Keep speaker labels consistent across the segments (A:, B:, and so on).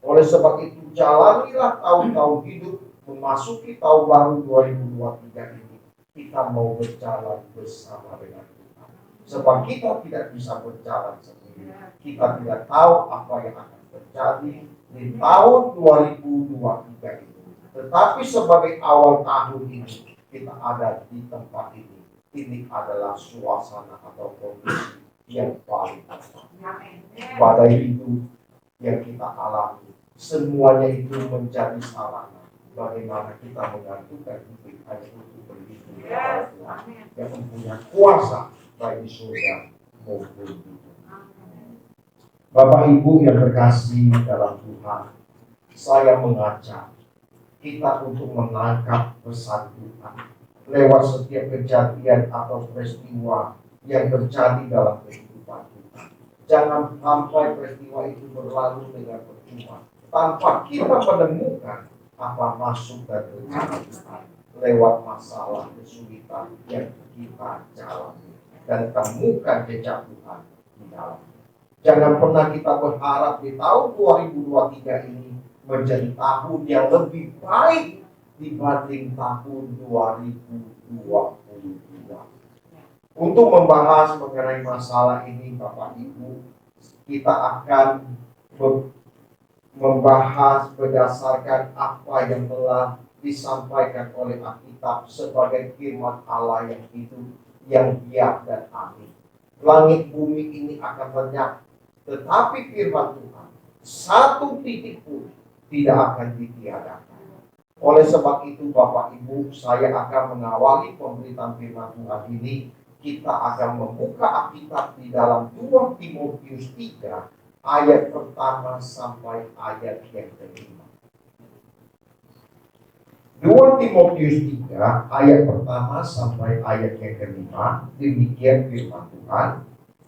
A: Oleh sebab itu, jalanilah tahun-tahun hidup memasuki tahun baru 2023 ini. Kita mau berjalan bersama dengan Tuhan. Sebab kita tidak bisa berjalan sendiri. Kita tidak tahu apa yang akan terjadi di tahun 2023 ini. Tetapi sebagai awal tahun ini, kita ada di tempat ini. Ini adalah suasana atau kondisi yang paling tepat. Badai hidup yang kita alami, semuanya itu menjadi sarana bagaimana kita menggantungkan hidup hanya untuk berhidup kepada Tuhan yang mempunyai kuasa baik di surga maupun di dunia. Bapak Ibu yang terkasih dalam Tuhan, saya mengajak kita untuk menangkap pesan Tuhan lewat setiap kejadian atau peristiwa yang terjadi dalam kehidupan kita. Jangan sampai peristiwa itu berlalu dengan percuma tanpa kita menemukan apa maksud dan rencana Tuhan lewat masalah kesulitan yang kita jalani dan temukan jejak Tuhan di dalamnya. Jangan pernah kita berharap di tahun 2023 ini menjadi tahun yang lebih baik dibanding tahun 2022. Untuk membahas mengenai masalah ini, Bapak Ibu, kita akan membahas berdasarkan apa yang telah disampaikan oleh Alkitab sebagai firman Allah yang hidup, yang diam dan amin. Langit bumi ini akan lenyap, tetapi firman Tuhan satu titik pun tidak akan ditiadakan. Oleh sebab itu, Bapak Ibu, saya akan mengawali pemberitaan firman Tuhan ini. Kita akan membuka Alkitab di dalam 2 Timotius 3 ayat pertama sampai ayat yang kelima. 2 Timotius 3 ayat pertama sampai ayat yang kelima, demikian firman Tuhan.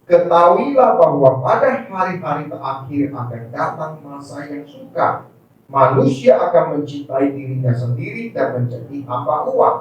A: Ketahuilah bahwa pada hari-hari terakhir akan datang masa yang sukar. Manusia akan mencintai dirinya sendiri dan menjadi hamba uang.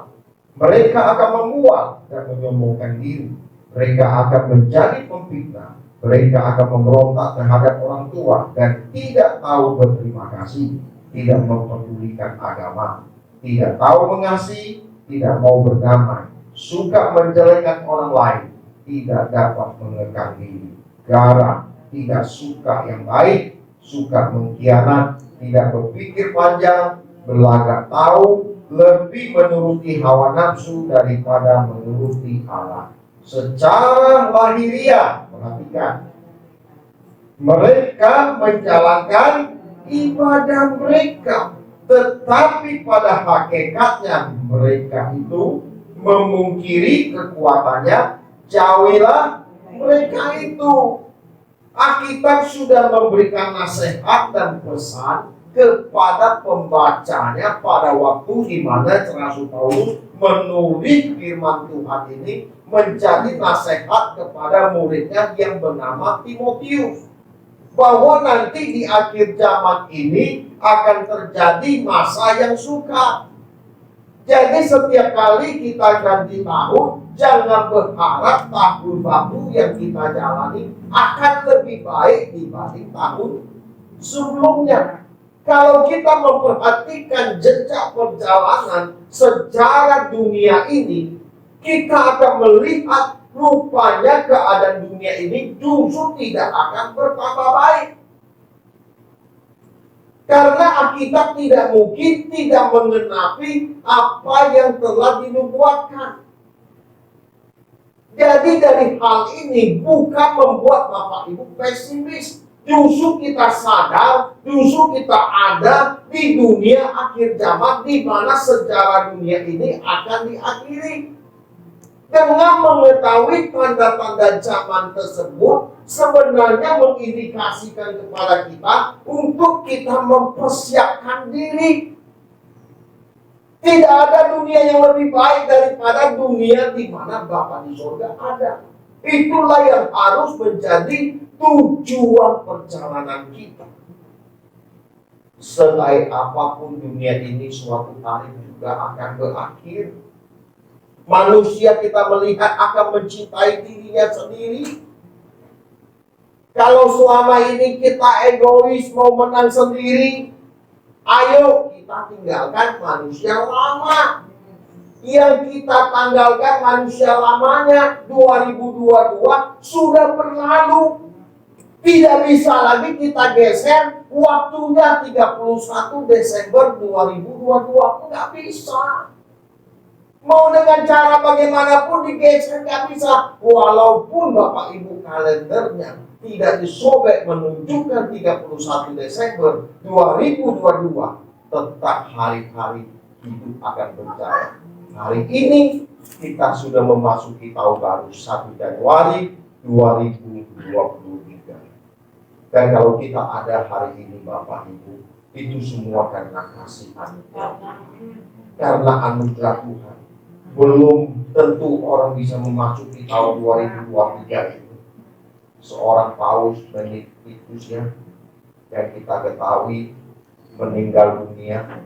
A: Mereka akan memual dan menyombongkan diri. Mereka akan menjadi pemfitnah. Mereka akan memberontak terhadap orang tua dan tidak tahu berterima kasih, tidak mempedulikan agama, tidak tahu mengasihi, tidak mau berdamai, suka menjelekkan orang lain, tidak dapat mengekang diri, garang, tidak suka yang baik, suka mengkhianat, tidak berpikir panjang, berlagak tahu, lebih menuruti hawa nafsu daripada menuruti Allah. Secara lahiriah, perhatikan, mereka menjalankan ibadah mereka, tetapi pada hakikatnya mereka itu memungkiri kekuatannya. Jauhilah mereka itu. Alkitab sudah memberikan nasihat dan pesan kepada pembacanya pada waktu di mana Rasul Paulus menulis firman Tuhan ini menjadi nasihat kepada muridnya yang bernama Timotius, bahwa nanti di akhir zaman ini akan terjadi masa yang sukar. Jadi setiap kali kita ganti tahun, jangan berharap tahun baru yang kita jalani akan lebih baik dibanding tahun sebelumnya. Kalau kita memperhatikan jejak perjalanan sejarah dunia ini, kita akan melihat rupanya keadaan dunia ini justru tidak akan bertambah baik. Karena Alkitab tidak mungkin tidak mengenapi apa yang telah dinubuatkan. Jadi dari hal ini bukan membuat Bapak Ibu pesimis. Justru kita sadar, justru kita ada di dunia akhir zaman di mana sejarah dunia ini akan diakhiri. Dengan mengetahui tanda-tanda zaman tersebut, sebenarnya mengindikasikan kepada kita untuk kita mempersiapkan diri. Tidak ada dunia yang lebih baik daripada dunia di mana Bapa di surga ada. Itulah yang harus menjadi tujuan perjalanan kita. Selain apapun dunia ini suatu hari juga akan berakhir. Manusia kita melihat akan mencintai dirinya sendiri. Kalau selama ini kita egois mau menang sendiri, ayo kita tinggalkan manusia lama. Yang kita tanggalkan manusia lamanya 2022 sudah berlalu. Tidak bisa lagi kita geser waktunya 31 Desember 2022. Nggak bisa. Mau dengan cara bagaimanapun digeser nggak bisa. Walaupun Bapak Ibu kalendernya tidak disobek menunjukkan 31 Desember 2022, tetap hari-hari hidup akan berjalan. Hari ini kita sudah memasuki tahun baru 1 Januari 2023. Dan kalau kita ada hari ini Bapak Ibu, itu semua karena kasih anugerah. Karena anugerah Tuhan. Belum tentu orang bisa memasuki tahun 2023 itu. Seorang Paus Benediktus yang kita ketahui meninggal dunia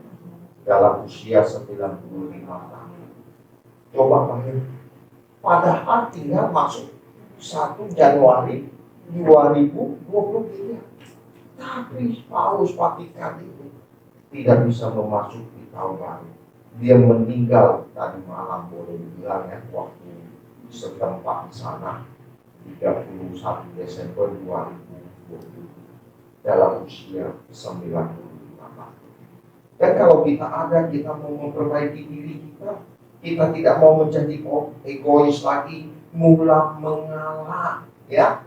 A: dalam usia 95 tahun. Coba bayangkan, padahal tinggal masuk 1 Januari 2023. Tapi Paus Vatikan itu tidak bisa memasuki tahun baru. Dia meninggal tadi malam, boleh dibilang ya, waktu setempat di sana 31 Desember 2020 dalam usia 95 tahun. Dan kalau kita ada, kita mau memperbaiki diri kita tidak mau menjadi egois lagi, mulai mengalah, ya.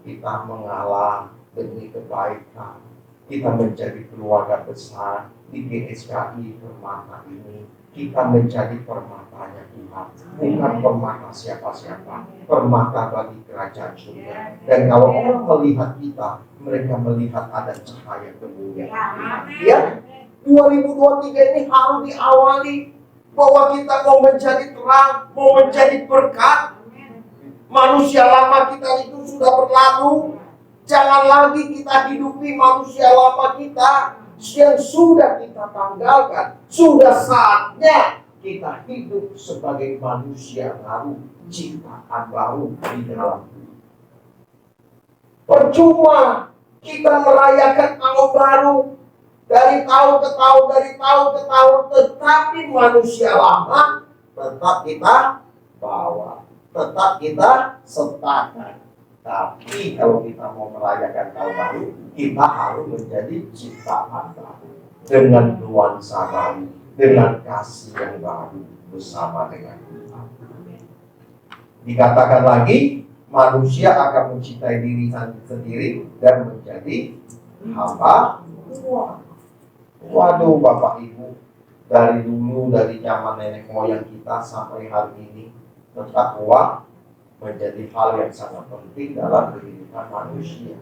A: Kita mengalah demi kebaikan. Kita menjadi keluarga besar di GSKI Permata ini. Kita menjadi permatanya Tuhan, bukan permata siapa-siapa, permata bagi kerajaan surga. Dan kalau orang melihat kita, mereka melihat ada cahaya kemuliaan. Ya, 2023 ini harus diawali bahwa kita mau menjadi terang, mau menjadi berkat. Manusia lama kita itu sudah berlalu. Jangan lagi kita hidupi manusia lama kita yang sudah kita tanggalkan. Sudah saatnya kita hidup sebagai manusia baru, ciptaan baru di dalam Tuhan. Percuma kita merayakan tahun baru dari tahun ke tahun, tetapi manusia lama tetap kita bawa, tetap kita sertakan. Tapi kalau kita mau merayakan tahun baru, kita harus menjadi ciptaan baru dengan nuansa baru, dengan kasih yang baru bersama dengan Tuhan. Dikatakan lagi, manusia akan mencintai diri sendiri dan menjadi hamba Tuhan. Waduh Bapak Ibu, dari dulu, dari zaman nenek moyang kita sampai hari ini, tetap uang menjadi hal yang sangat penting dalam kehidupan manusia.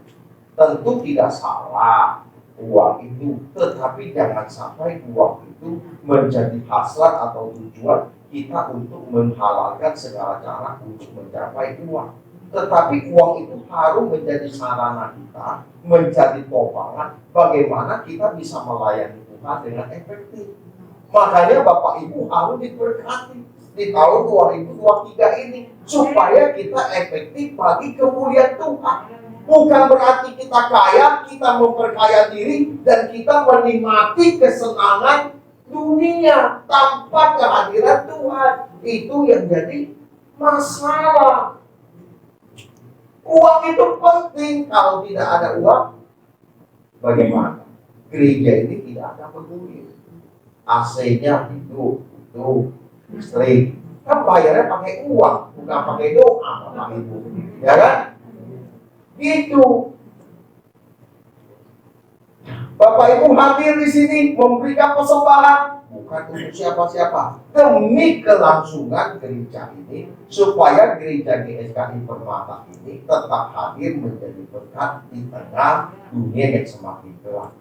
A: Tentu tidak salah uang itu, tetapi jangan sampai uang itu menjadi hasrat atau tujuan kita untuk menghalalkan segala cara untuk mencapai uang. Tetapi uang itu harus menjadi sarana kita, menjadi topangan bagaimana kita bisa melayani Tuhan dengan efektif. Makanya Bapak Ibu harus diberkati di tahun 2023 ini supaya kita efektif bagi kemuliaan Tuhan. Bukan berarti kita kaya, kita memperkaya diri dan kita menikmati kesenangan dunia tanpa kehadiran Tuhan. Itu yang jadi masalah. Uang itu penting. Kalau tidak ada uang, bagaimana? Gereja ini tidak akan peduli. AC-nya itu listrik, kan bayarnya pakai uang, bukan pakai doa, Bapak Ibu, ya kan? Gitu. Bapak Ibu hadir di sini memberikan persembahan bukan untuk siapa-siapa, demi kelangsungan gereja ini, supaya gereja GSKI Permata ini tetap hadir menjadi berkat di tengah dunia yang semakin gelap.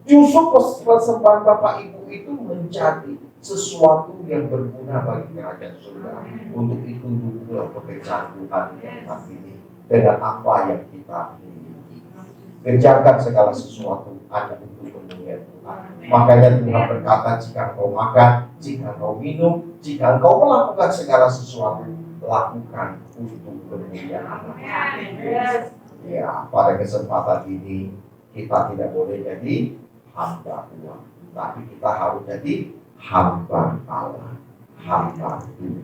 A: Justru persembahan Bapak Ibu itu menjadi sesuatu yang berguna bagi kerajaan surga. Untuk itu dulu pekerjaan Tuhan yang saat ini dengan apa yang kita miliki. Kerjakan segala sesuatu hanya untuk kemuliaan Tuhan. Makanya Tuhan berkata, jika engkau makan, jika engkau minum, jika engkau melakukan segala sesuatu, lakukan untuk kemuliaan Allah. Ya, pada kesempatan ini kita tidak boleh jadi hamba uang, tapi kita harus jadi hamba Allah, hamba Tuhan.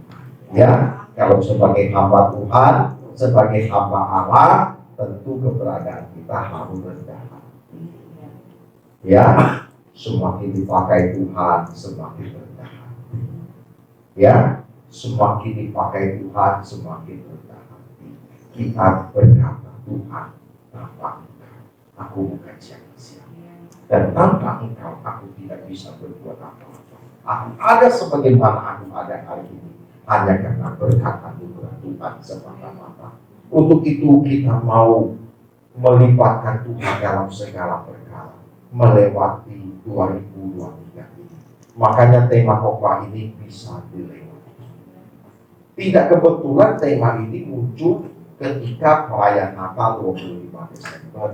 A: Ya, kalau sebagai hamba Tuhan, sebagai hamba Allah, tentu keberadaan kita harus rendah. Ya, semakin dipakai Tuhan, semakin rendah. Ya, semakin dipakai Tuhan, semakin rendah. Kita berkata, Tuhan, tanpa Engkau, aku bukan siapa-siapa. Dan tanpa Engkau, aku tidak bisa berbuat apa-apa. Aku ada sebagaimana aku ada hari ini, hanya karena berkat anugerah Tuhan semata-mata. Untuk itu kita mau melibatkan Tuhan dalam segala perkara, melewati 2023 ini. Makanya tema khotbah ini bisa dilewati. Tidak kebetulan tema ini muncul ketika perayaan Natal 25 Desember.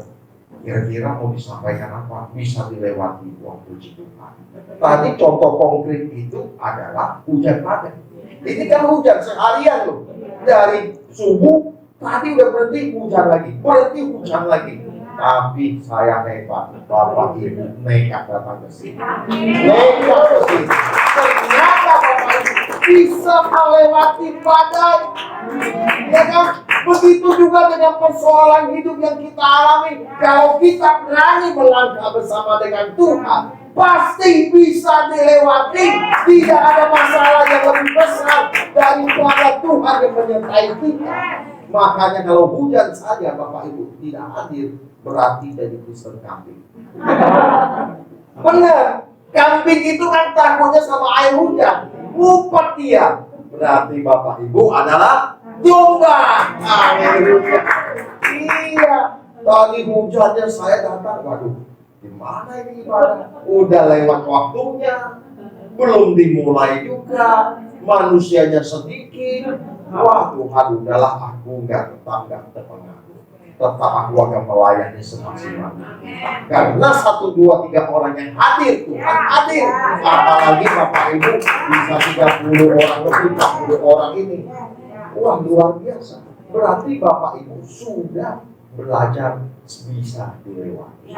A: Kira-kira mau disampaikan apa? Bisa dilewati waktu Tuhan. Tadi contoh konkret itu adalah hujan badai. Ini kan hujan seharian loh. Dari subuh tadi udah berhenti hujan lagi, berhenti hujan lagi. Tapi saya hebat, Bapak Ibu nekat datang ke sini. Nekat ke sini. Ternyata Bapak Ibu bisa melewati badai. Ya kan? Begitu juga dengan persoalan hidup yang kita alami. Kalau kita berani melangkah bersama dengan Tuhan, pasti bisa dilewati. Tidak ada masalah yang lebih besar daripada Tuhan yang menyertai kita. Makanya kalau hujan saja Bapak Ibu tidak hadir, berarti jadi Kristen kambing. Benar, kambing itu kan takutnya sama air hujan, ngumpet dia. Berarti Bapak Ibu adalah domba. Iya, tadi hujannya saya datang, waduh, gimana ini ibadah? Udah lewat waktunya, belum dimulai juga, manusianya sedikit. Wah Tuhan, udahlah aku nggak terpengaruh. Tetap aku akan melayani semaksimal. Karena 1, 2, 3 orang yang hadir, Tuhan hadir. Apalagi Bapak Ibu bisa 30 orang lebih, 40 orang ini. Wah luar biasa. Berarti Bapak Ibu sudah belajar bisa dilewati.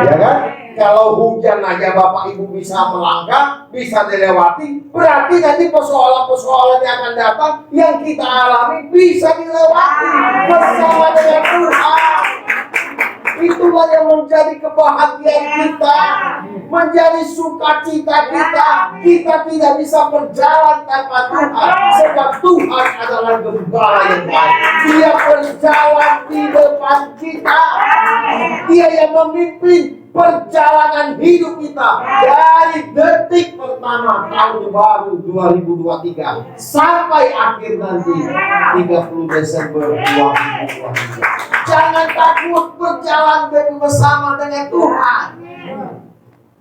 A: Ya kan? Kalau hujan aja Bapak Ibu bisa melangkah, bisa dilewati, berarti nanti persoalan-persoalan yang akan datang yang kita alami bisa dilewati bersama dengan Tuhan. Itulah yang menjadi kebahagiaan kita, menjadi sukacita kita. Kita tidak bisa berjalan tanpa Tuhan, sebab Tuhan adalah gembala yang baik. Dia berjalan di depan kita. Dia yang memimpin perjalanan hidup kita dari detik pertama tahun baru 2023 sampai akhir nanti 30 Desember 2023. Jangan takut berjalan bersama dengan Tuhan.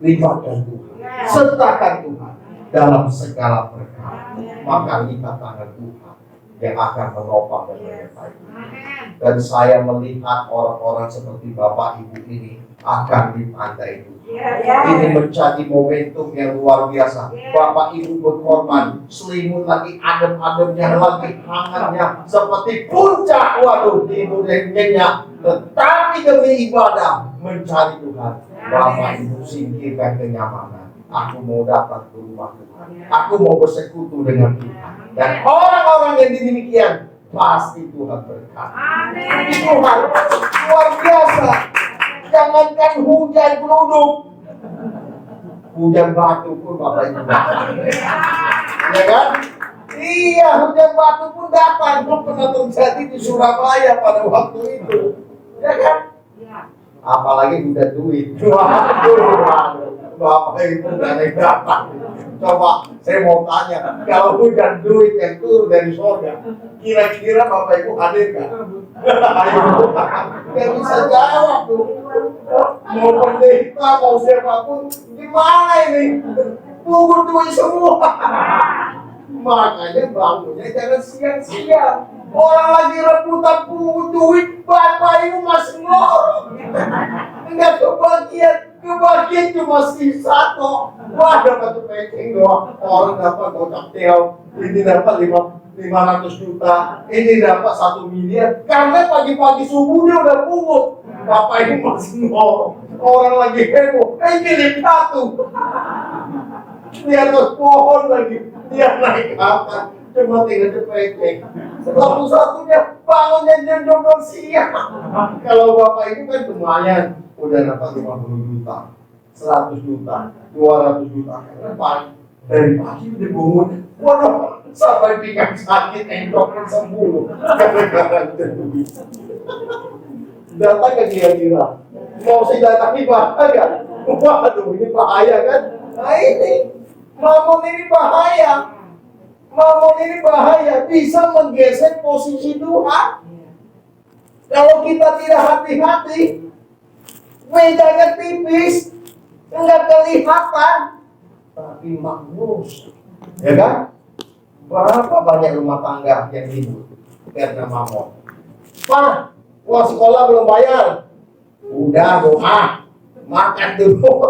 A: Libatkan Tuhan, sertakan Tuhan dalam segala perkara. Maka lihat tangan Tuhan yang akan menopang dan menyertai. Dan saya melihat orang-orang seperti Bapak Ibu ini akan dipandai Tuhan. Ini menjadi momentum yang luar biasa. Bapak Ibu berkorban, selimut lagi adem-ademnya, lagi hangatnya, seperti puncak, waduh, tidur dan nyenyak. Tetapi demi ibadah mencari Tuhan, Bapak Ibu singkirkan kenyamanan. Aku mau datang ke rumah Tuhan. Aku mau bersekutu dengan Tuhan. Dan orang-orang yang demikian pasti Tuhan berkati. Tuhan luar biasa. Jangankan hujan geluduk, hujan batu pun Bapak Ibu datang. Ya kan? Iya, hujan batu pun datang. Itu pernah terjadi di Surabaya pada waktu itu. Ya kan? Apalagi udah duit. Waduh, Bapak Ibu gak ada yang datang. Coba saya mau tanya, kalau hujan duit yang turun dari surga, kira-kira Bapak Ibu hadir gak? Gak bisa jawab tuh. Mau pendeta, mau siapapun, gimana ini? Gugur duit semua. Makanya bangunnya jangan siang-siang. Orang lagi rebutan pungut duit, Bapak Ibu masih ngorok. Enggak kebagian Bagian cuma sisa kok. Wah, dapat cepecing doang. Orang dapat gocap tel. Ini dapat 500 juta. Ini dapat 1 miliar. Karena pagi-pagi subuh dia udah pungut. Bapak ini masih ngomong. Orang lagi heboh. Ini lihat satu. Di atas pohon lagi. Dia naik apa? Cuma tinggal cepecing. Satu-satunya bangun dan jam siang. Kalau bapak itu kan lumayan. Udah dapat 50 juta, 100 juta, 200 juta. Karena dari pagi udah bangun. Waduh, sampai pinggang sakit, endoknya sembuh. Gara-gara duit. Datang ke kira-kira. Mau saya datangi bahaya. Waduh, ini bahaya kan? Nah ini, mamon ini bahaya. Mamon ini bahaya. Bisa menggeser posisi Tuhan. Kalau kita tidak hati-hati, bedanya tipis, enggak kelihatan, tapi makmur, ya kan? Berapa banyak rumah tangga yang ribut karena mamon? Pak, uang sekolah belum bayar. Udah doa, makan dulu.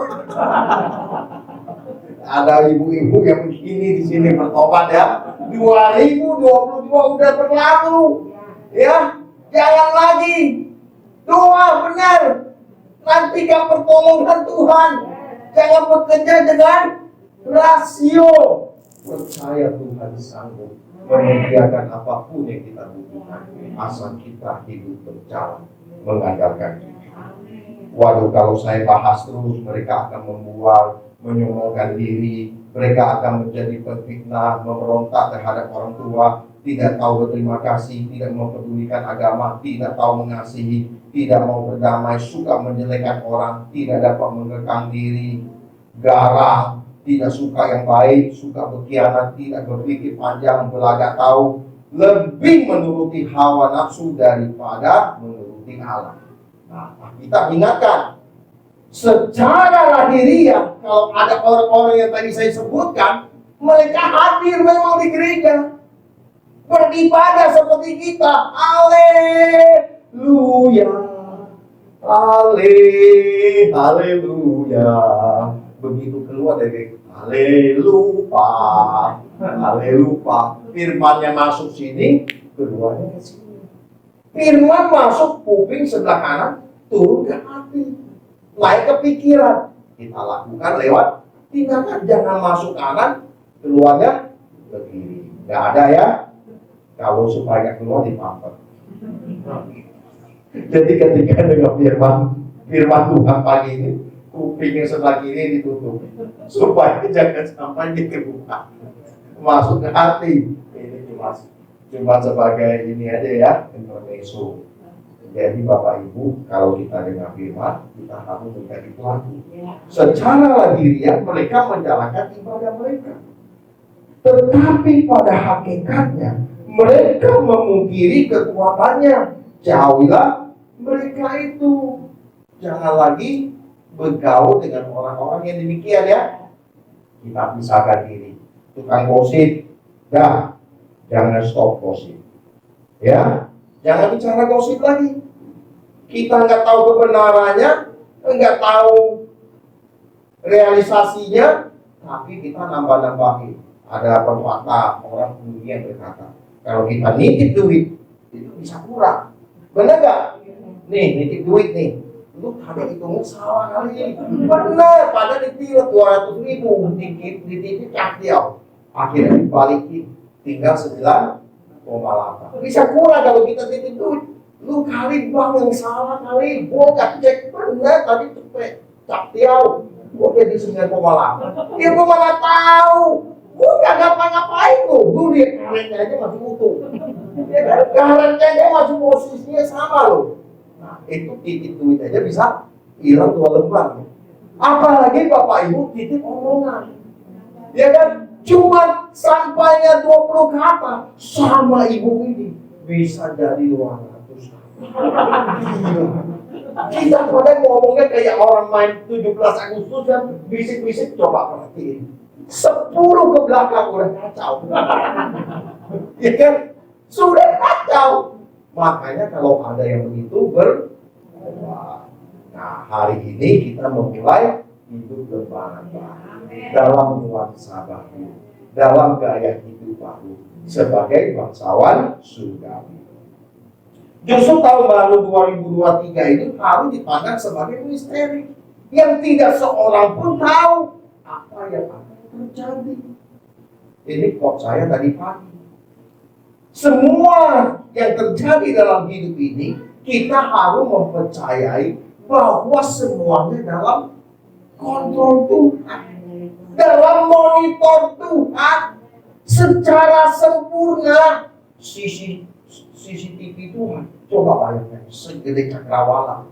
A: Ada ibu-ibu yang begini di sini bertobat ya. 2022 udah berlalu, ya. Jangan lagi. Doa benar. Nantikan pertolongan Tuhan. Jangan bekerja dengan rasio. Percaya Tuhan sanggup menyediakan apapun yang kita butuhkan, asal kita hidup berjalan mengandalkan Dia. Waduh, kalau saya bahas terus, mereka akan membual, menyombongkan diri, mereka akan menjadi pemfitnah, memberontak terhadap orang tua, tidak tahu berterima kasih, tidak mempedulikan agama, tidak tahu mengasihi, tidak mau berdamai, suka menjelekkan orang, tidak dapat mengekang diri, garang, tidak suka yang baik, suka berkhianat, tidak berpikir panjang, belagak tahu, lebih menuruti hawa nafsu daripada menuruti Allah. Nah, kita ingatkan, secara lahiriah, kalau ada orang-orang yang tadi saya sebutkan, mereka hadir memang di gereja, beribadah seperti kita. Haleluya, haleluya. Begitu keluar dari haleluya, haleluya, firmannya masuk sini, keluarnya ke sini. Firman masuk kuping sebelah kanan, turun ke hati, naik ke pikiran. Kita lakukan lewat tindakan. Jangan masuk kanan, keluarnya ke kiri. Nggak ada ya. Kalau supaya keluar dipampet. Jadi ketika dengar firman Tuhan pagi ini, kuping yang sebelah kiri ditutup supaya jangan sampai dikebuka masuk ke hati. Ini cuma sebagai ini aja ya, intermezzo. Jadi Bapak Ibu, kalau kita dengar firman, kita harus menjadi pelaku. Secara lahiriah mereka menjalankan ibadah mereka, tetapi pada hakikatnya mereka memungkiri kekuatannya. Jauhilah mereka itu. Jangan lagi bergaul dengan orang-orang yang demikian ya. Kita pisahkan diri. Tukang gosip, dah, jangan stop gosip. Ya, jangan bicara gosip lagi. Kita nggak tahu kebenarannya, nggak tahu realisasinya, tapi kita nambah-nambahin. Ada pepatah orang kemudian berkata, kalau kita nitip duit itu bisa kurang, benar nggak? Nih nitip duit nih, lu ada hitungnya salah kali. Benar, pada ditilik 200.000, dititip caktiau, akhirnya dibalikin tinggal 9,8. Bisa kurang kalau kita titip duit. Lu kali bang yang salah kali, gua nggak cek benar tadi cepet caktiau, gua jadi 9,8. Dia gua malah tahu. Gua nggak ngapa-ngapain tuh, lu lihat karetnya aja masih utuh, ya kan? Karetnya aja masih posisinya sama loh. Nah itu titip duit aja bisa hilang 2 lembar. Apalagi Bapak Ibu titip omongan, ya kan? Cuma sampainya 20 kata sama ibu ini bisa jadi 200 kata. Kita pada ngomongnya kayak orang main 17 Agustus yang bisik-bisik. Coba perhatiin 10 ke belakang udah kacau. Ya kan? Sudah kacau. Makanya kalau ada yang begitu nah hari ini kita memulai hidup lembaran baru, dalam nuansa baru, dalam gaya hidup baru, sebagai bangsawan surgawi. Justru tahun baru 2023 itu harus dipandang sebagai misteri yang tidak seorang pun tahu apa yang akan terjadi. Ini quote saya tadi pagi. Semua yang terjadi dalam hidup ini, kita harus mempercayai bahwa semuanya dalam kontrol Tuhan, dalam monitor Tuhan secara sempurna. CCTV Tuhan, coba bayangkan, segede cakrawala,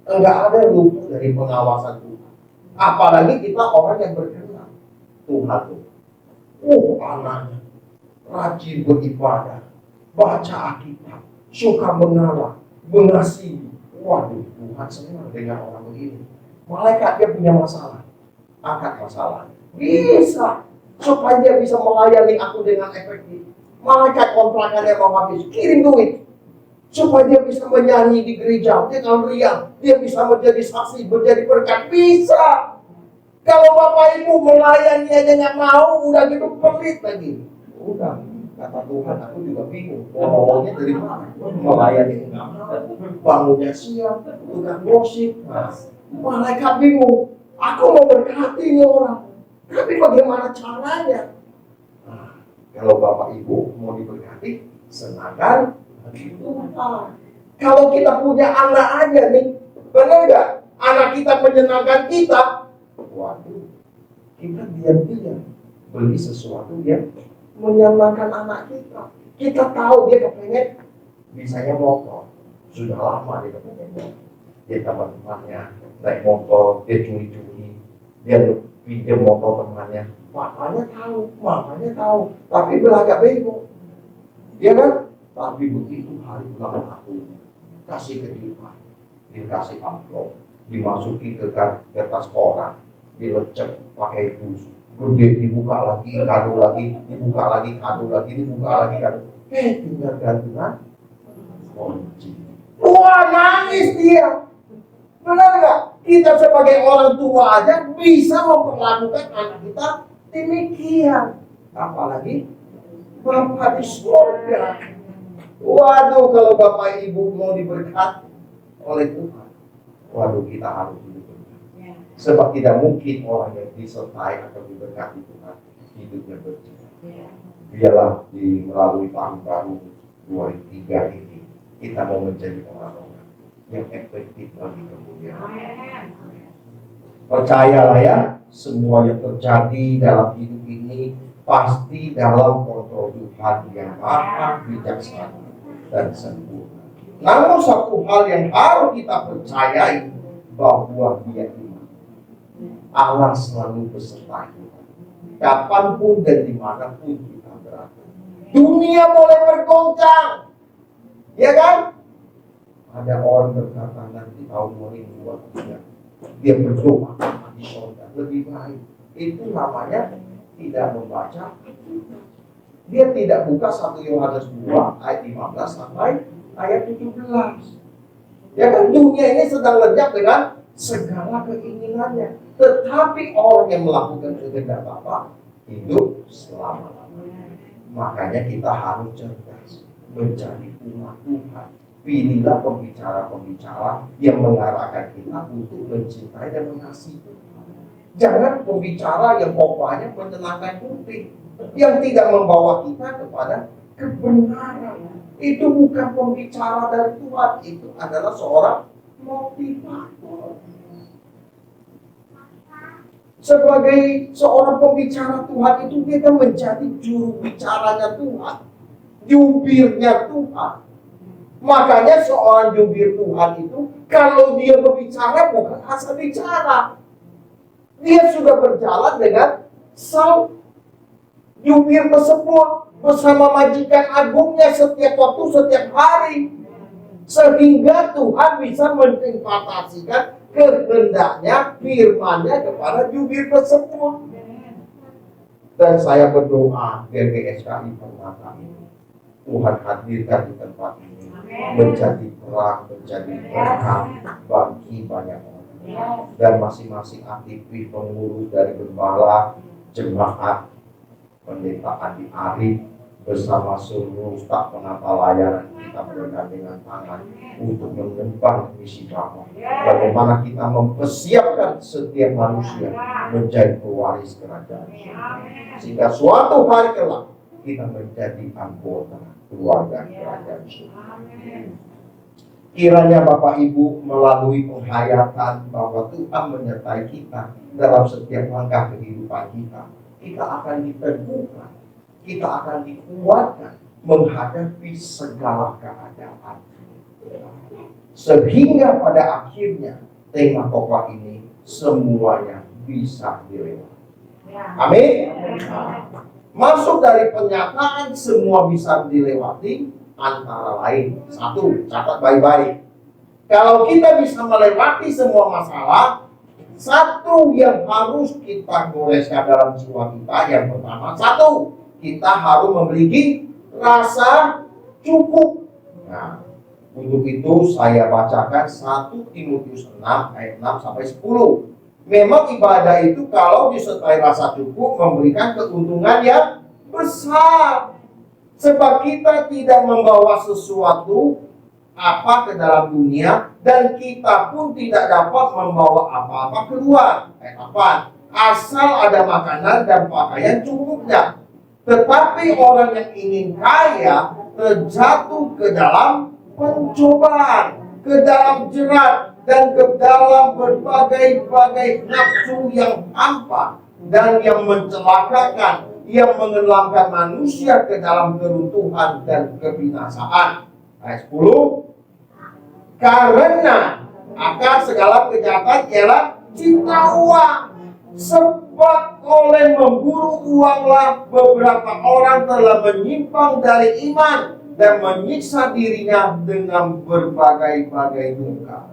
A: enggak ada yang luput dari pengawasan Tuhan. Apalagi kita orang yang berkenan Tuhan tuh. Anaknya rajin beribadah, baca Alkitab, suka mengalah, mengasihi. Waduh, Tuhan senang dengan orang begini. Malaikat dia punya masalah, angkat masalah. Bisa, supaya dia bisa melayani aku dengan efektif. Malaikat kontrakannya mau habis, kirim duit. Supaya dia bisa menyanyi di gereja, dengan riang. Dia bisa menjadi saksi, menjadi berkat. Bisa. Kalau Bapak Ibu melayani aja nggak mau, udah gitu pelit lagi. Udah, kata Tuhan, aku juga bingung. Ngomongnya dari mana? Melayani nggak mau, bangunnya siang, tukang gosip. Malaikat bingung. Aku mau berkati ini orang, tapi bagaimana caranya? Kalau Bapak Ibu mau diberkati, senangkan hati Tuhan. Kalau kita punya anak aja nih, benar nggak? Anak kita menyenangkan kita. Waduh, kita diam-diam beli sesuatu yang menyenangkan anak kita. Kita tahu dia kepengen misalnya motor. Sudah lama dia kepengen motor. Dia teman-temannya naik motor, dia curi-curi, dia pinjam motor temannya. Papanya tahu, mamanya tahu, tapi belagak bego. Dia kan? Tapi begitu hari ulang tahun, kasih ke dia, dikasih amplop, dimasuki ke kertas koran, dilecek pakai bus, gede dibuka lagi, kado lagi, dibuka lagi, kado lagi, dibuka lagi, kado. Tinggal gantungan kunci. Wah, nangis dia. Benar nggak? Kita sebagai orang tua aja bisa memperlakukan anak kita demikian. Apalagi Bapak di surga. Waduh, kalau Bapak Ibu mau diberkati oleh Tuhan, waduh, kita harus hidup berkat. Sebab tidak mungkin orang yang disertai atau diberkati Tuhan hidupnya berjaya. Biarlah melalui tahun baru 2023 ini kita mau menjadi orang-orang yang efektif bagi kemuliaan. Percayalah ya, semua yang terjadi dalam hidup ini pasti dalam kontrol Tuhan yang maha bijaksana dan sempurna. Namun satu hal yang harus kita percayai, bahwa Dia iman. Allah selalu beserta kita, kapanpun dan dimanapun kita berada. Dunia boleh bergoncang, ya kan? Ada orang berkata nanti tahun 2023 dia berdoa di surga lebih baik. Itu namanya tidak membaca. Dia tidak buka 1 Yohanes 2 ayat 15 sampai ayat 17. Ya kan, dunia ini sedang lenyap dengan segala keinginannya. Tetapi orang yang melakukan kehendak Bapa hidup selama-lamanya. Makanya kita harus cerdas menjadi umat Tuhan. Pilihlah pembicara-pembicara yang mengarahkan kita untuk mencintai dan mengasihi Tuhan. Jangan pembicara yang pokoknya menyenangkan kuping, yang tidak membawa kita kepada kebenaran. Itu bukan pembicara dari Tuhan, itu adalah seorang motivator. Sebagai seorang pembicara Tuhan itu kita menjadi juru bicaranya Tuhan, jubirnya Tuhan. Makanya seorang jubir Tuhan itu kalau dia berbicara bukan asal bicara. Dia sudah berjalan dengan sang jubir tersebut bersama majikan agungnya setiap waktu, setiap hari. Sehingga Tuhan bisa mengimplementasikan kehendaknya, firman-Nya kepada jubir tersebut. Dan saya berdoa GGSKI Permata ini Tuhan hadirkan di tempat ini menjadi terang, menjadi berkat bagi banyak orang. Dan masing-masing aktivis pengurus dari gembala, jemaat, pendeta Adi Arif bersama seluruh staf penata layanan kita bergandengan tangan untuk menyembah misi Bapa. Bagaimana kita mempersiapkan setiap manusia menjadi pewaris kerajaan, sehingga suatu hari kelak kita menjadi anggota keluarga kerajaan surga. Kiranya Bapak Ibu melalui penghayatan bahwa Tuhan menyertai kita dalam setiap langkah kehidupan kita, kita akan diteguhkan, kita akan dikuatkan menghadapi segala keadaan. Sehingga pada akhirnya tema khotbah ini semuanya bisa dilewati. Amin. Masuk dari pernyataan semua bisa dilewati, antara lain, satu, catat baik-baik. Kalau kita bisa melewati semua masalah, satu yang harus kita goreskan dalam jiwa kita, yang pertama, satu, kita harus memiliki rasa cukup. Nah, untuk itu saya bacakan 1 Timotius 6 ayat 6 sampai 10. Memang ibadah itu kalau disertai rasa cukup memberikan keuntungan yang besar. Sebab kita tidak membawa sesuatu apa ke dalam dunia, dan kita pun tidak dapat membawa apa-apa keluar. Ayat 8. Asal ada makanan dan pakaian cukupnya. Tetapi orang yang ingin kaya terjatuh ke dalam pencobaan, ke dalam jerat, dan ke dalam berbagai-bagai nafsu yang hampa dan yang mencelakakan, yang menenggelamkan manusia ke dalam keruntuhan dan kebinasaan. Ayat 10. Karena akar segala kejahatan ialah cinta uang. Sebab oleh memburu uanglah beberapa orang telah menyimpang dari iman dan menyiksa dirinya dengan berbagai-bagai duka.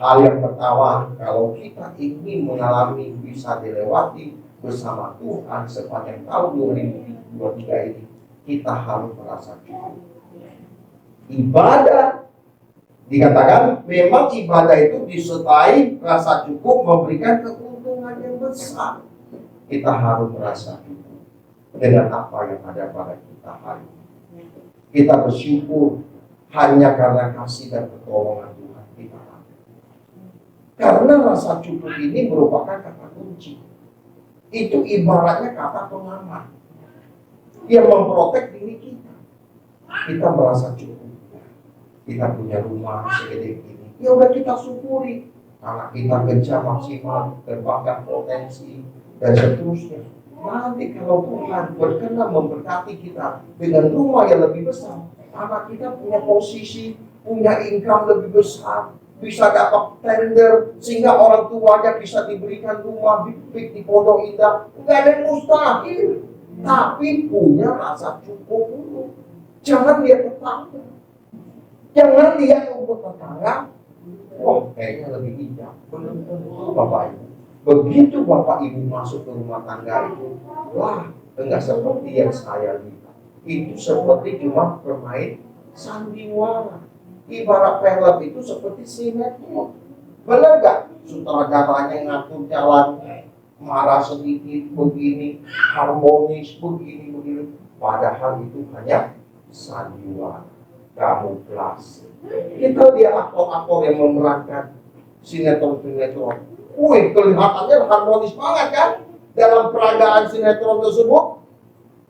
A: Hal yang pertama, kalau kita ingin mengalami bisa dilewati bersama Tuhan sepanjang tahun 2023 ini, kita harus merasa cukup. Ibadah, dikatakan memang ibadah itu disertai rasa cukup memberikan keuntungan yang besar. Kita harus merasa cukup dengan apa yang ada pada kita hari ini. Kita bersyukur hanya karena kasih dan pertolongan Tuhan kita. Karena rasa cukup ini merupakan kata kunci. Itu ibaratnya kata pengaman yang memprotek diri kita. Kita merasa cukup. Kita punya rumah segede ini, ya udah kita syukuri. Anak kita kerja maksimal, terbangkan potensi, dan seterusnya. Nanti kalau Tuhan berkenan memberkati kita dengan rumah yang lebih besar, anak kita punya posisi, punya income lebih besar, bisa dapat tender, sehingga orang tuanya bisa diberikan rumah di Pondok Indah. Nggak ada yang mustahil, tapi punya rasa cukup dulu. Jangan lihat tetangga, jangan lihat rumput tetangga. Wah, kayaknya lebih hijau. Belum tentu, Bapak Ibu. Begitu Bapak Ibu masuk ke rumah tangga itu, wah, enggak seperti yang saya lihat. Itu seperti cuma bermain sandiwara. Ibarat film itu seperti sinetron. Benar gak? Sutradaranya ngatur jalan, marah sedikit begini, harmonis begini. Padahal itu hanya sandiwara, kamuflase. Kita lihat aktor-aktor yang memerankan sinetron-sinetron. Wih, kelihatannya harmonis banget kan dalam peragaan sinetron tersebut.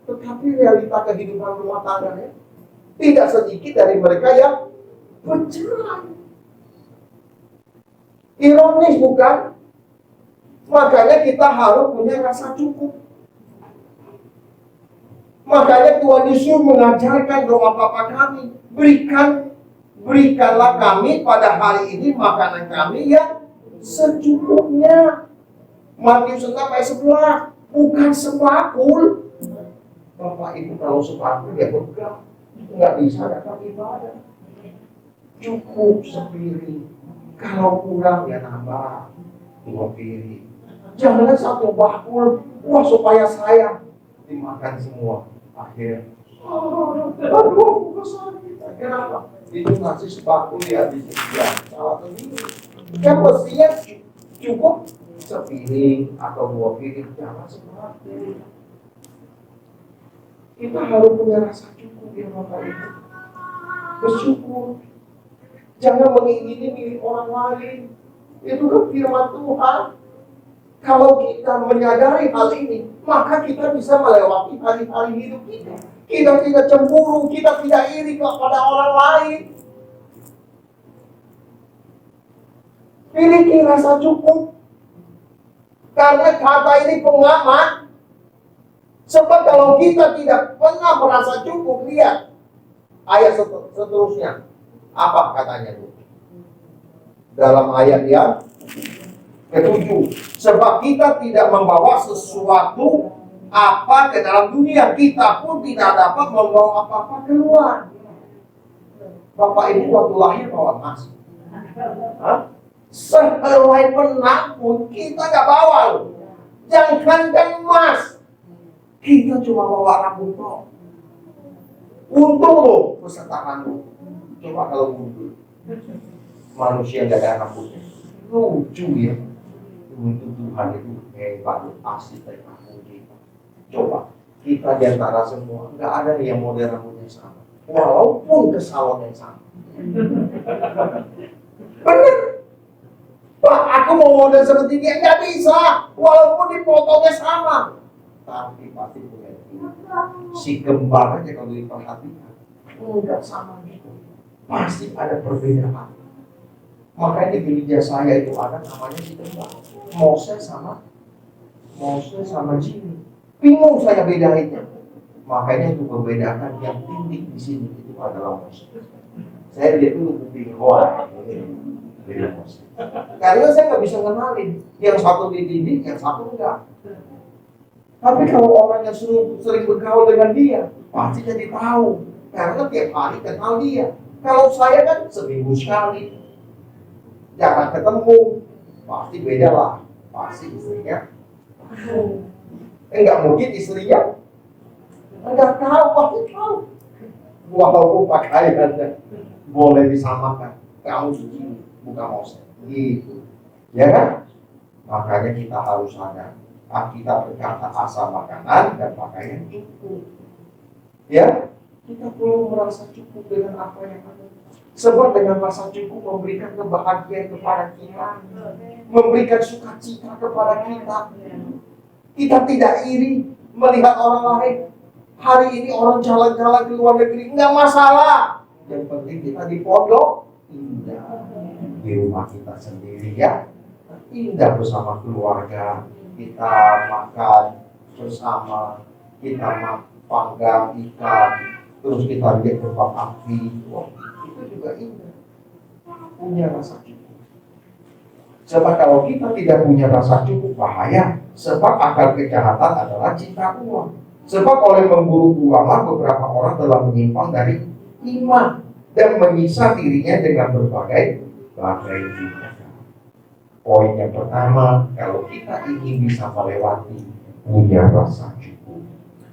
A: Tetapi realita kehidupan rumah tangganya tidak sedikit dari mereka yang bercerai. Ironis bukan? Makanya kita harus punya rasa cukup. Makanya Tuhan Yesus mengajarkan doa Bapa kami, berikanlah kami pada hari ini makanan kami yang secukupnya. Matius 6 ayat 11, bukan sebakul. Bapak Ibu kalau sebakul ya bergerak, nggak bisa datang ibadah. Cukup sepiring. Kalau kurang ya nambah 2 piring. Jangan 1 bakul, wah supaya saya dimakan semua. Akhirnya, aduh, aku sakit. Kenapa? itu ngasih sepatu ya di sini ya, salah sendiri. Kan mestinya cukup sepiring atau 2 piring, jangan sepatu. Kita harus punya rasa cukup ya Bapak Ibu. Bersyukur. Jangan mengingini milik orang lain. Itu kan firman Tuhan. Kalau kita menyadari hal ini, maka kita bisa melewati hari-hari hidup kita. Kita tidak cemburu, kita tidak iri kepada orang lain. Miliki rasa cukup. Karena kata ini pengamat. Sebab kalau kita tidak pernah merasa cukup, lihat ayat seterusnya. Apa katanya itu? Dalam ayat yang ke-7. Sebab kita tidak membawa sesuatu apa ke dalam dunia, kita pun tidak dapat membawa apa-apa keluar. Bapak Ibu waktu lahir bawa emas. Sehelai benang pun kita nggak bawa loh. Jangankan emas, kita cuma bawa rambut kok. Untung loh beserta rambut. Coba kalau untung manusia nggak ada rambutnya, lucu ya. Untuk Tuhan itu hebat, asli teknologi kita. Coba kita diantara semua nggak ada yang model rambutnya sama, walaupun ke salon yang sama. Bener. Pak, aku mau model seperti dia, nggak bisa, walaupun dipotongnya sama. Tapi pasti punya si kembar aja kalau diperhatikan, nggak sama gitu. Pasti ada perbedaan. Makanya di gereja saya itu ada namanya si kembar, Moses sama Jimmy. Bingung saya bedainnya. Makanya untuk membedakan yang tinggi di sini itu adalah Moses. Saya lihat dulu kuping, wah, beda Moses. Karena saya nggak bisa kenalin, yang satu dididik, yang satu enggak. Tapi kalau orang yang sering bergaul dengan dia, pasti jadi tahu. Karena tiap hari kenal dia. Kalau saya kan seminggu sekali, jarang ketemu, pasti beda lah. Pasti istrinya enggak mungkin istrinya enggak tahu, pasti tahu. Walaupun pakaiannya boleh disamakan, kamu begini, bukan Moses gitu, ya kan? Makanya kita harus sadar, kita berkata asal makanan dan pakaian cukup, ya. Kita perlu merasa cukup dengan apa yang ada. Sebab dengan rasa cukup memberikan kebahagiaan kepada kita, memberikan sukacita kepada kita. Kita tidak iri melihat orang lain. Hari ini orang jalan-jalan ke luar negeri, enggak masalah. Yang penting kita di pondok, indah. Di rumah kita sendiri ya, indah bersama keluarga. Kita makan bersama, kita panggang ikan, terus kita lihat tempat api. Wah, itu juga indah. Punya rasa cukup. Sebab kalau kita tidak punya rasa cukup, bahaya. Sebab akar kejahatan adalah cinta uang. Sebab oleh memburu uanglah beberapa orang telah menyimpang dari iman dan menyiksa dirinya dengan berbagai tindakan. Poin yang pertama, kalau kita ingin bisa melewati, punya rasa cukup.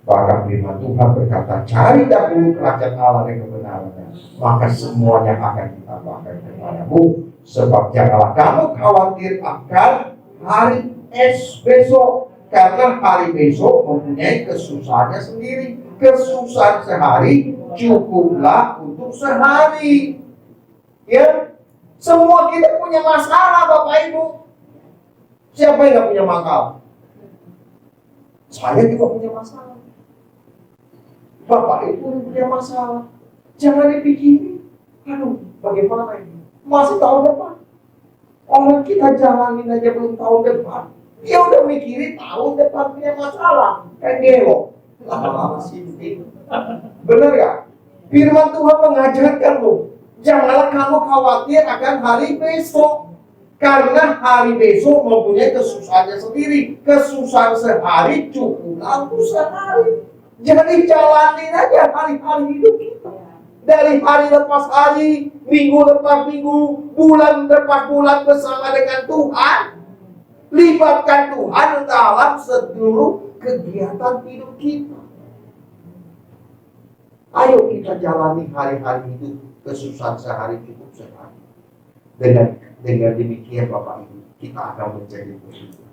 A: Bahkan firman Tuhan berkata, cari dahulu kerajaan Allah dan kebenarannya, maka semuanya akan ditambahkan kepadamu. Sebab janganlah kamu khawatir akan hari besok, karena hari besok mempunyai kesusahannya sendiri. Kesusahan sehari cukuplah untuk sehari. Ya, semua kita punya masalah, Bapak Ibu. Siapa yang nggak punya masalah? Saya juga punya masalah. Bapak Ibu punya masalah. Jangan dipikirin, aduh, bagaimana ini? Masih tahun depan. Orang kita jalanin aja belum tahun depan, dia udah mikirin tahun depan punya masalah. Kan gelo, lama-lama sinting. Bener gak? Firman Tuhan mengajarkan loh, janganlah kamu khawatir akan hari besok, karena hari besok mempunyai kesusahannya sendiri. Kesusahan sehari cukuplah untuk sehari. Jadi jalanin aja hari-hari hidup kita. Dari hari lepas hari, minggu lepas minggu, bulan lepas bulan bersama dengan Tuhan. Libatkan Tuhan dalam seluruh kegiatan hidup kita. Ayo kita jalani hari-hari hidup kesusahan sehari cukup sehari. Dengan demikian Bapak Ibu, kita akan menjadi bersyukur.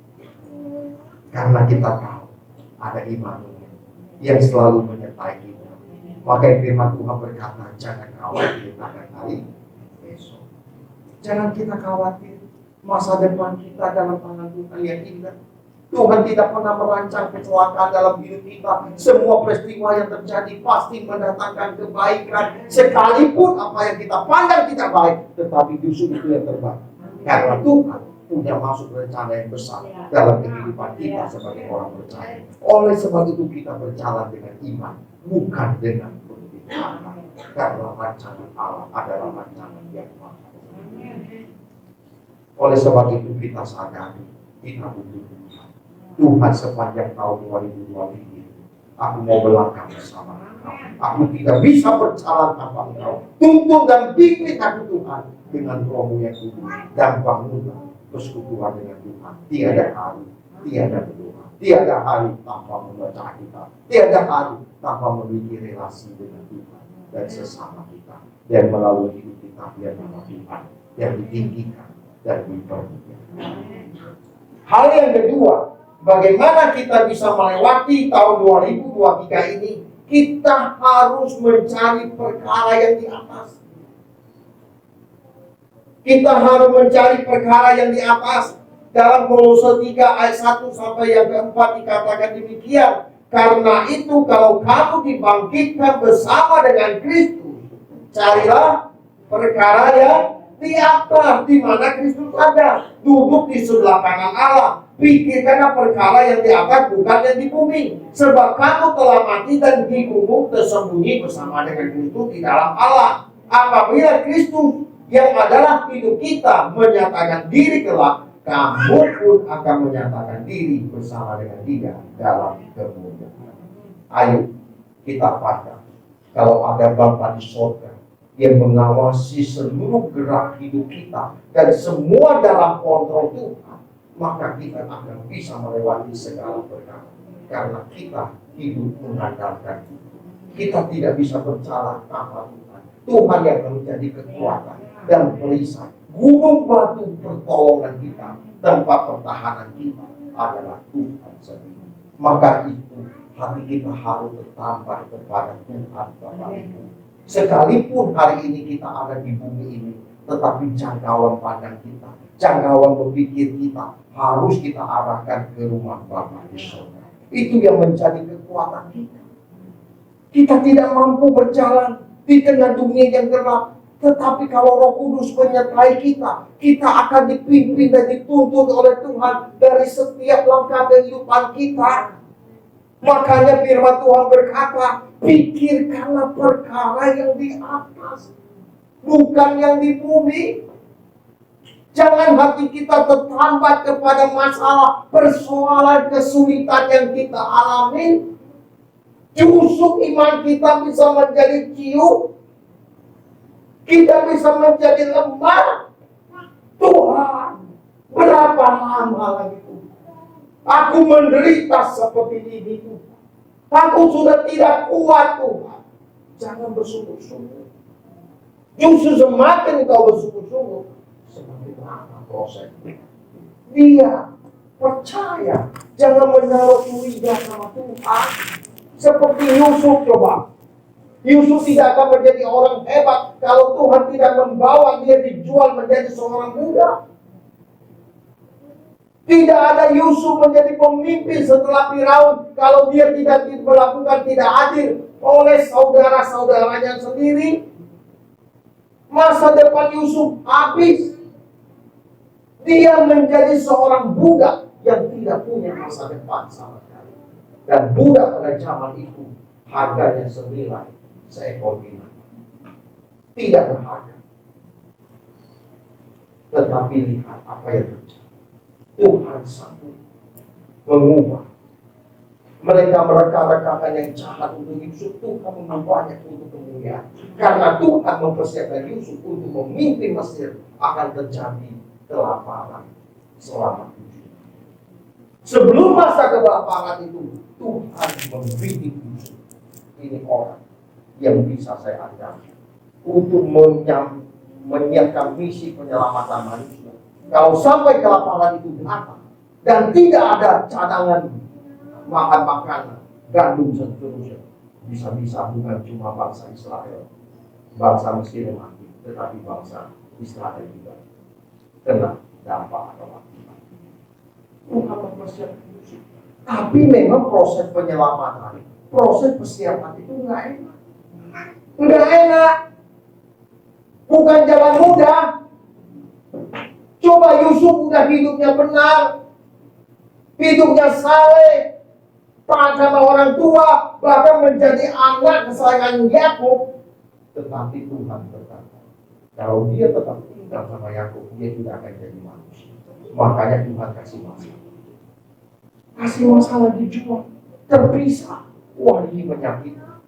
A: Karena kita tahu ada Immanuel yang selalu menyertai kita. Maka firman Tuhan berkata, jangan khawatir akan hari besok. Jangan kita khawatir. Masa depan kita dalam tangan Tuhan yang indah. Tuhan tidak pernah merancang kecelakaan dalam hidup kita. Semua peristiwa yang terjadi pasti mendatangkan kebaikan. Sekalipun apa yang kita pandang tidak baik, tetapi justru itu yang terbaik. Karena Tuhan punya masuk rencana yang besar dalam kehidupan kita sebagai orang percaya. Oleh sebab itu kita berjalan dengan iman, bukan dengan penderitaan. Karena rancangan Allah adalah rancangan yang mahal. Oleh sebab itu kita sadari, kita butuh Tuhan sepanjang tahun 2020 ini. Aku mau melangkah bersama Engkau. Aku tidak bisa berjalan tanpa Engkau. Tuntun dan pimpin aku Tuhan dengan Roh-Mu yang kudus dan bangunlah persekutuan dengan Tuhan. Tiada hari, tiada berdoa, tiada hari tanpa membaca kita, tiada hari tanpa memiliki relasi dengan Tuhan dan sesama kita. Dan melalui hidup kita biar nama Tuhan yang ditinggikan dan dipermuliakan. Hal yang kedua, bagaimana kita bisa melewati tahun 2023 ini? Kita harus mencari perkara yang di atas. Kita harus mencari perkara yang di atas. Dalam Kolose 3 ayat 1 sampai yang keempat dikatakan demikian. Karena itu kalau kamu dibangkitkan bersama dengan Kristus, carilah perkara yang di atas, di mana Kristus ada, duduk di sebelah kanan Allah. Pikirkanlah perkara yang di atas, bukan yang di bumi. Sebab kamu telah mati dan dikubur tersembunyi bersama dengan Kristus di dalam Allah. Apabila Kristus yang adalah hidup kita menyatakan diri kelak, kamu pun akan menyatakan diri bersama dengan Dia dalam kemuliaan. Ayo kita pandang, kalau ada Bapa di surga yang mengawasi seluruh gerak hidup kita dan semua dalam kontrol Tuhan, maka kita akan bisa melewati segala perkara. Karena kita hidup mengandalkan Tuhan. Kita tidak bisa berjalan tanpa Tuhan. Tuhan yang menjadi kekuatan dan perisai. Gunung batu pertolongan kita, tempat pertahanan kita adalah Tuhan sendiri. Maka itu hati kita harus bertambah kepada Tuhan Bapa Ibu. Sekalipun hari ini kita ada di bumi ini, tetapi jangkauan pandang kita, jangkauan berpikir kita harus kita arahkan ke rumah Bapa di surga. Itu yang menjadi kekuatan kita. Kita tidak mampu berjalan di tengah dunia yang gelap, tetapi kalau Roh Kudus menyertai kita, kita akan dipimpin dan dituntun oleh Tuhan dari setiap langkah kehidupan kita. Makanya firman Tuhan berkata, pikirkanlah perkara yang di atas, bukan yang di bumi. Jangan hati kita terhambat kepada masalah, persoalan, kesulitan yang kita alami. Justru iman kita bisa menjadi ciut, kita bisa menjadi lemah. Tuhan, berapa lama lagi Tuhan aku menderita seperti ini Tuhan. Aku sudah tidak kuat Tuhan. Jangan bersungguh-sungguh. Justru semakin kau bersungguh-sungguh, semakin lama proses. Dia percaya, jangan menaruh curiga sama Tuhan. Seperti Yusuf coba. Yusuf tidak akan menjadi orang hebat kalau Tuhan tidak membawa dia dijual menjadi seorang budak. Tidak ada Yusuf menjadi pemimpin setelah Firaun kalau dia tidak diperlakukan tidak adil oleh saudara-saudaranya sendiri. Masa depan Yusuf habis. Dia menjadi seorang budak yang tidak punya masa depan sama sekali. Dan budak pada zaman itu harganya senilai seekor binatang. Tidak berharga. Tetapi lihat apa yang terjadi. Tuhan sanggup mengubah. Mereka mereka-rekakan yang jahat untuk Yusuf, Tuhan mengubahnya untuk kemuliaan. Karena Tuhan mempersiapkan Yusuf untuk memimpin Mesir, akan terjadi kelaparan selama 7 tahun. Sebelum masa kelaparan itu, Tuhan membidik Yusuf. Ini orang yang bisa saya andalkan. untuk menyiapkan misi penyelamatan manusia. Kalau sampai kelaparan itu datang dan tidak ada cadangan makan makanan, gandum dan seterusnya, bisa-bisa bukan cuma bangsa Israel, bangsa Mesir yang mati, tetapi bangsa Israel juga kena dampak atau akibat. Tuhan mempersiapkan Yusuf. Tapi memang proses penyelamatan, proses persiapan itu nggak enak. Nggak enak. Bukan jalan mudah. Coba Yusuf udah hidupnya benar, hidupnya saleh, taat sama orang tua, bahkan menjadi anak kesayangan Yakub. Tetapi Tuhan berkata, kalau dia tetap tinggal sama Yakub, dia tidak akan jadi manusia. Makanya Tuhan kasih masalah. Kasih masalah dijual, terpisah. Wah, ini menyakitkan.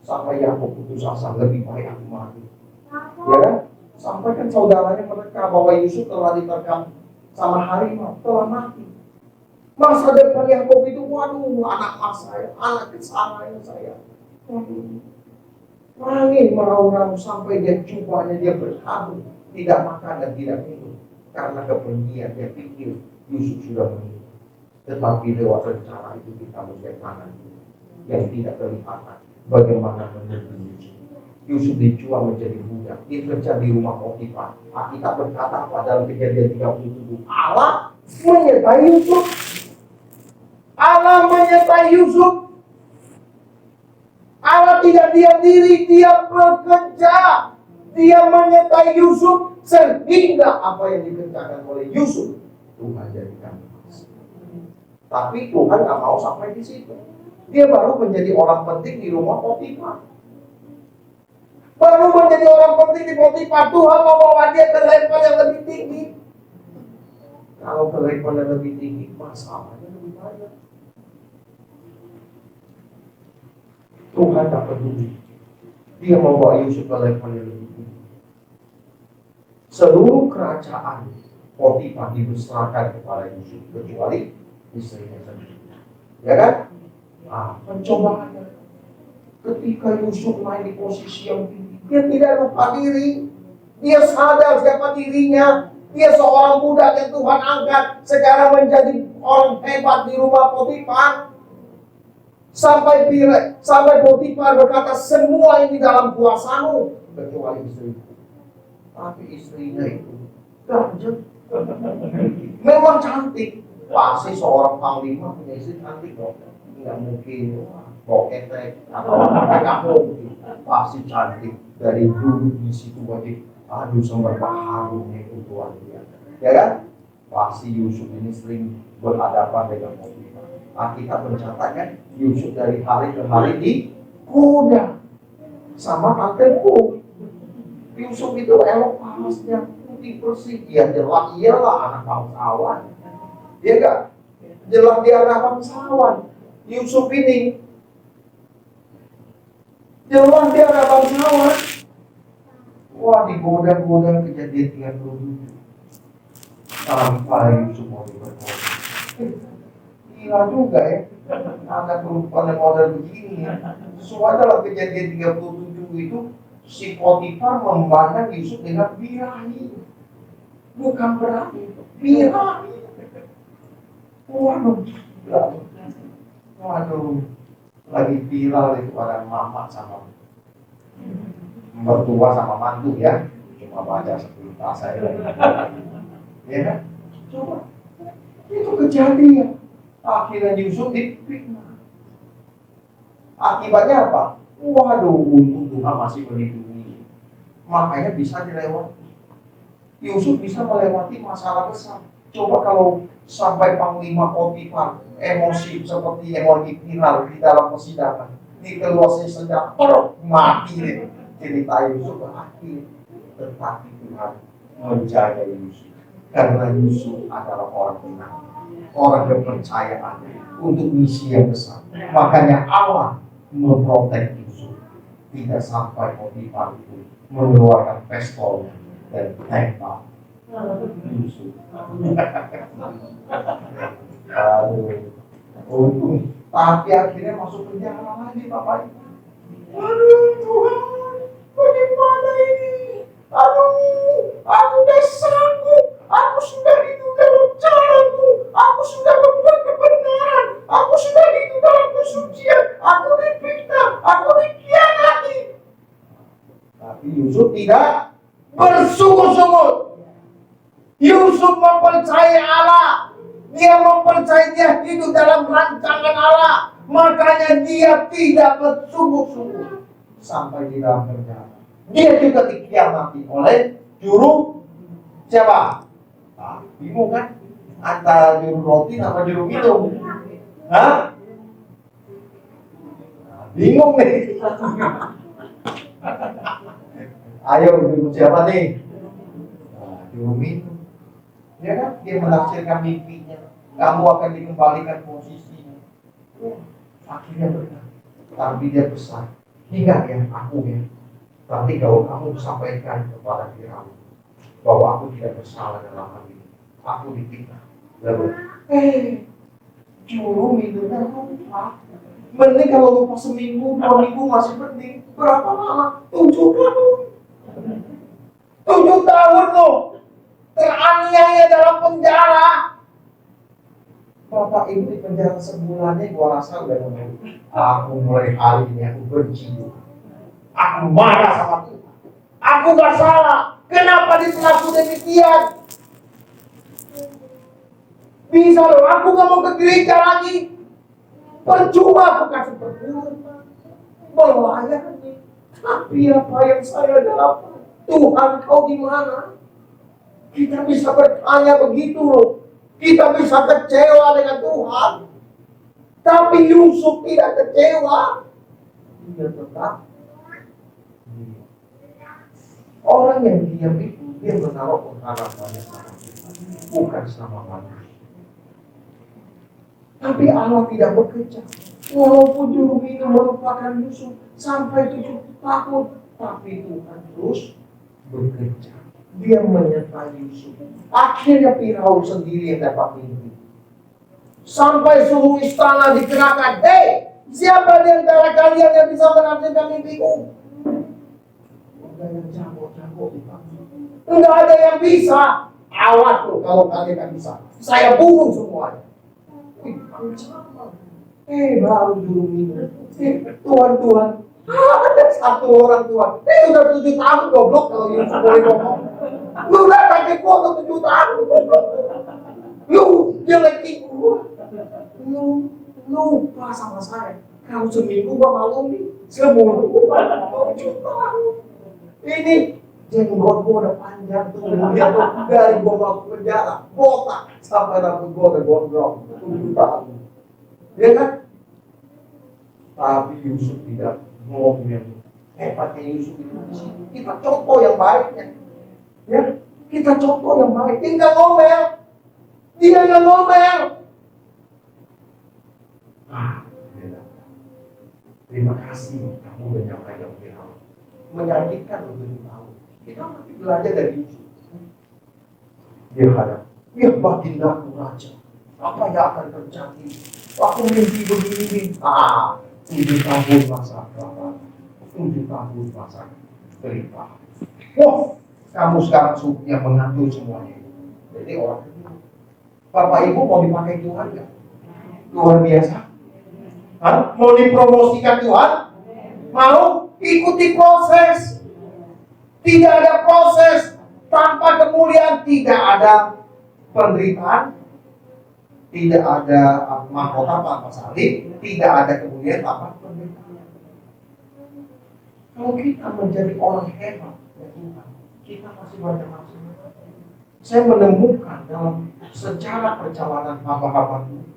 A: Sampai Yakub putus asa, lebih baik aku mati. Ya kan? Sampai kan saudaranya mereka bahwa Yusuf telah diterkam sama harimau, telah mati. Masa depan Yakub itu, waduh, anak mas saya, anak kesayangan saya. Waduh, angin meraung-raung sampai dia jubahnya dia berhabis, tidak makan dan tidak minum karena kepergian. Dia pikir Yusuf sudah meninggal, tetapi lewat rencana itu kita melihat tangan yang tidak kelihatan bagaimana menurut Yusuf. Yusuf dijual menjadi budak, dikerja di rumah Potifar. Alkitab berkata pada Kejadian 37, Allah menyertai Yusuf. Allah menyertai Yusuf. Allah tidak diam diri, dia bekerja. Dia menyertai Yusuf sehingga apa yang dikerjakan oleh Yusuf Tuhan jadikan berhasil. Tapi Tuhan nggak mau sampai di situ. Dia baru menjadi orang penting di rumah Potifar. Baru menjadi orang penting di Potifar, Tuhan mau bawa dia ke level yang lebih tinggi. Kalau ke level yang lebih tinggi, masalahnya lebih banyak. Tuhan tak peduli. Dia mau bawa Yusuf ke level yang lebih tinggi. Seluruh kerajaan Potifar diserahkan kepada Yusuf, kecuali istrinya sendiri. Ya kan? Nah, pencobaan. Ketika Yusuf naik di posisi yang tinggi, dia tidak lupa diri. Dia sadar siapa dirinya. Dia seorang budak yang Tuhan angkat sekarang menjadi orang hebat di rumah Potifar. Sampai Potifar berkata, semua ini dalam kuasamu kecuali istriku. Tapi istrinya itu ganjil. Memang cantik. Pasti seorang panglima punya istri cantik dong. Tidak mungkin boketek atau kampung. Pasti cantik. Dari dulu di situ wajib, aduh sumber harumnya itu Tuhan dia. Ya kan? Pasti Yusuf ini sering berhadapan dengan Potifar. Alkitab mencatatkan Yusuf dari hari ke hari digoda sama antenku. Yusuf itu elok palasnya, putih bersih. Ya jelas iyalah anak bangsawan. Iya kan? Jelas dia anak bangsawan. Yusuf ini jelas dia anak bangsawan. Wah, digoda-goda. Kejadian 37 sampai Yusuf mau bertobat. Gila juga ya, ada perempuan model begini ya. Sesuai dalam Kejadian 37 itu, si Potifar memandang Yusuf dengan birahi, bukan berani, birahi. Waduh, waduh, lagi viral itu ada mama sama mertua sama mantu ya. Cuma baca sepintas saya. Ya kan? Coba, itu kejadian. Akhirnya Yusuf difitnah. Akibatnya apa? Waduh, untung Tuhan masih melindungi. Makanya bisa dilewati. Yusuf bisa melewati masalah besar. Coba kalau sampai panglima Potifar emosi seperti yang lagi viral di dalam persidangan, dikeluarkan senjata, mati deh. Cerita Yusuf berakhir. Tetapi Tuhan menjaga Yusuf. Karena Yusuf adalah orang benar, orang kepercayaan untuk misi yang besar. Makanya Allah memprotek Yusuf, tidak sampai Potifar itu mengeluarkan pistolnya dan tembak Yusuf. Aduh, untung. Tapi akhirnya masuk penjara lagi, Bapak. Aduh Tuhan, bagaimana Aduh, aku udah sanggup. Aku sudah itu dalam caramu. Aku sudah membuat kebenaran. Aku sudah itu dalam kesucian. Aku difitnah. Aku dikhianati. Tapi Yusuf tidak bersungut-sungut. Yusuf mempercayai Allah. Dia mempercayai dia hidup dalam rancangan Allah. Makanya dia tidak bersungut-sungut sampai di dalam penjara. Dia juga dikhianati oleh juru siapa? Bingung kan? Antara juru roti sama juru minum. Hah? Bingung nih. Ayo juru siapa nih? Juru minum. Ya kan? Dia menafsirkan mimpinya. Kamu akan dikembalikan posisinya. Akhirnya benar. Tapi dia besar. Hingga ya aku ya. Tapi kalau kamu sampaikan kepada Firaun bahwa aku tidak bersalah dalam hal ini, aku difitnah. Lalu, juru minumnya lupa. Mending kalau lupa seminggu, 2 minggu masih penting. Berapa lama? 7 tahun. 7 tahun loh. Teraniaya dalam penjara. Bapak ibu di penjara sebulannya gua rasa udah mulai. Aku mulai hari ini aku benci. Aku marah sama Tuhan. Aku gak salah. Kenapa diperlaku demikian? Bisa loh, aku gak mau ke gereja lagi. Percuma aku kasih berguru. Melayani. Tapi apa yang saya dapat? Tuhan, kau di mana? Kita bisa bertanya begitu loh. Kita bisa kecewa dengan Tuhan. Tapi Yusuf tidak kecewa. Dia tetap. Orang yang diam itu, dia menaruh pengharapannya sama Tuhan, bukan sama manusia. Tapi Allah tidak bekerja. Walaupun juru minum melupakan Yusuf sampai 7 tahun, tapi Tuhan terus bekerja. Dia menyertai Yusuf. Akhirnya Firaun sendiri yang dapat mimpi. Sampai seluruh istana dikerahkan. Siapa di antara kalian yang bisa menafsirkan mimpiku? Enggak yang jago-jago dipanggil. Enggak ada yang bisa. Awas loh kalau kalian kan bisa. Saya bunuh semuanya. Baru juru minum. Tuhan. Ada satu orang Tuhan. Udah 7 tahun goblok kalau Yusuf boleh ngomong. Lu udah pakai foto 7 tahun goblok. Lu jelek itu. Lu lupa sama saya. Kalau seminggu gua malu nih. Sebulan gua 7 tahun. Ini jenggot gua udah panjang tuh. Dari gua masuk penjara botak sampai rambut gua udah gondrong 7 tahun. Ya kan? Tapi Yusuf tidak ngomong. Hebatnya Yusuf itu kita contoh yang baiknya. Ya, kita contoh yang baik. Dia nggak ngomel. Dia nggak ngomel. Terima kasih kamu menyampaikan Firaun. Menyakitkan untuk tahu. Kita masih belajar dari Yusuf. Dia hadap. Ya bagindaku raja. Apa yang akan terjadi? Aku mimpi begini. 7 tahun masa kelaparan. 7 tahun masa kelimpahan. Wah, kamu sekarang yang mengatur semuanya. Jadi orang kedua. Bapak Ibu mau dipakai Tuhan nggak? Luar biasa. Mau dipromosikan Tuhan? Mau? Ikuti proses. Tidak ada proses tanpa kemuliaan, tidak ada penderitaan, tidak ada mahkota tanpa salib, tidak ada kemuliaan tanpa penderitaan. Kalau kita menjadi orang hebat ya Tuhan, kita masih banyak masalah. Saya menemukan dalam sejarah perjalanan hamba-hamba Tuhan,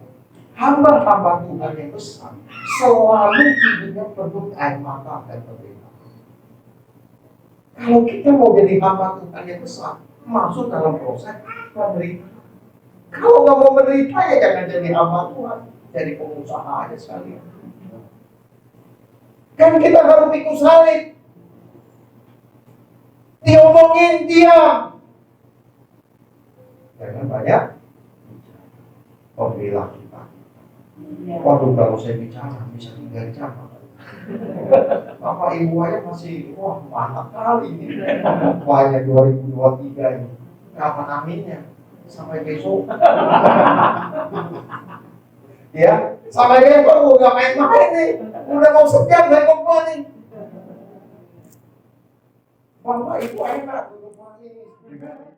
A: hamba-hamba Tuhan yang besar selalu hidupnya penuh air mata dan penderitaan. Kalau kita mau jadi hamba Tuhan yang besar, masuk dalam proses penderitaan. Kalau nggak mau menderita ya jangan jadi hamba Tuhan, jadi pengusaha aja sekalian. Kan kita harus pikul salib. Diomongin diam. Jangan banyak pembela kita. Waduh kalau saya bicara bisa 3 jam. Bapak Ibu aja masih, wah mantap kali ini. Wahnya 2023 ini. Kapan aminnya? Sampai besok. Ya, sampai besok udah main-main nih. Udah mau sejam besok nih. Bapak Ibu enak untuk main.